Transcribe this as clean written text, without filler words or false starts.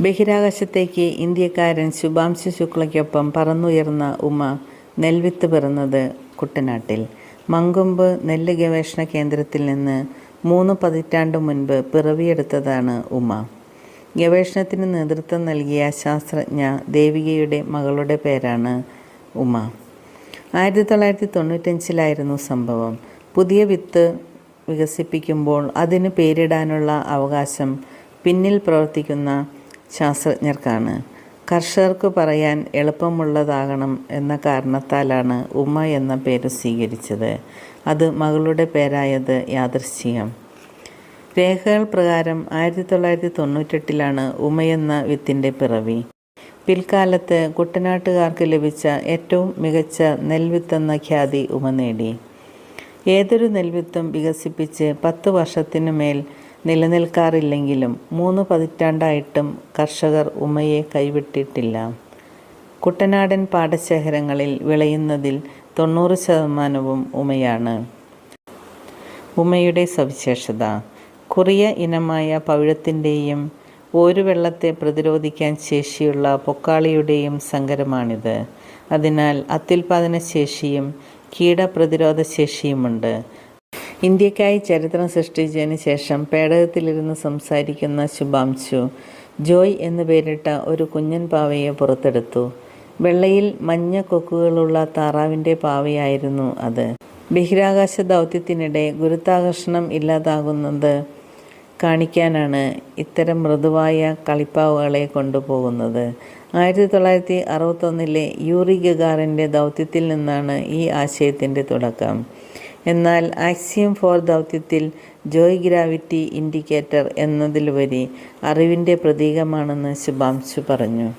ബഹിരാകാശത്തേക്ക് ഇന്ത്യക്കാരൻ ശുഭാംശു ശുക്ലയ്ക്കൊപ്പം പറന്നുയർന്ന ഉമ നെൽവിത്ത് പിറന്നത് കുട്ടനാട്ടിൽ മങ്കൊമ്പ് നെല്ല് ഗവേഷണ കേന്ദ്രത്തിൽ നിന്ന് 3 പതിറ്റാണ്ട് മുൻപ് പിറവിയെടുത്തതാണ് ഉമ. ഗവേഷണത്തിന് നേതൃത്വം നൽകിയ ശാസ്ത്രജ്ഞ ദേവികയുടെ മകളുടെ പേരാണ് ഉമ. 1995 സംഭവം. പുതിയ വിത്ത് വികസിപ്പിക്കുമ്പോൾ അതിന് പേരിടാനുള്ള അവകാശം പിന്നിൽ പ്രവർത്തിക്കുന്ന ശാസ്ത്രജ്ഞർക്കാണ്. കർഷകർക്ക് പറയാൻ എളുപ്പമുള്ളതാകണം എന്ന കാരണത്താലാണ് ഉമ എന്ന പേര് സ്വീകരിച്ചത്. അത് മകളുടെ പേരായത് യാദൃച്ഛികം. രേഖകൾ പ്രകാരം 1998 ഉമയെന്ന വിത്തിൻ്റെ പിറവി. പിൽക്കാലത്ത് കുട്ടനാട്ടുകാർക്ക് ലഭിച്ച ഏറ്റവും മികച്ച നെൽവിത്തെന്ന ഖ്യാതി ഉമ നേടി. ഏതൊരു നെൽവിത്തും വികസിപ്പിച്ച് 10 വർഷത്തിനു മേൽ നിലനിൽക്കാറില്ലെങ്കിലും 3 പതിറ്റാണ്ടായിട്ടും കർഷകർ ഉമയെ കൈവിട്ടിട്ടില്ല. കുട്ടനാടൻ പാടശേഖരങ്ങളിൽ വിളയുന്നതിൽ 90% ഉമയാണ്. ഉമയുടെ സവിശേഷത: കുറിയ ഇനമായ പവിഴത്തിൻ്റെയും ഓരുവെള്ളത്തെ പ്രതിരോധിക്കാൻ ശേഷിയുള്ള പൊക്കാളിയുടെയും സങ്കരമാണിത്. അതിനാൽ അത്യുൽപാദന ശേഷിയും കീടപ്രതിരോധ ശേഷിയുമുണ്ട്. ഇന്ത്യക്കായി ചരിത്രം സൃഷ്ടിച്ചതിന് ശേഷം പേടകത്തിലിരുന്ന് സംസാരിക്കുന്ന ശുഭാംശു ജോയ് എന്ന് പേരിട്ട ഒരു കുഞ്ഞൻ പാവയെ പുറത്തെടുത്തു. വെള്ളയിൽ മഞ്ഞ കൊക്കുകളുള്ള താറാവിൻ്റെ പാവയായിരുന്നു അത്. ബഹിരാകാശ ദൗത്യത്തിനിടെ ഗുരുത്വാകർഷണം ഇല്ലാതാകുന്നത് കാണിക്കാനാണ് ഇത്തരം മൃദുവായ കളിപ്പാവകളെ കൊണ്ടുപോകുന്നത്. 1961 യൂറി ഗഗാറിൻ്റെ ദൗത്യത്തിൽ നിന്നാണ് ഈ ആശയത്തിൻ്റെ തുടക്കം. എന്നാൽ ആക്സിയം 4 ദൗത്യത്തിൽ ജോയ് ഗ്രാവിറ്റി ഇൻഡിക്കേറ്റർ എന്നതിലുപരി അറിവിൻ്റെ പ്രതീകമാണെന്ന് ശുഭാംശു പറഞ്ഞു.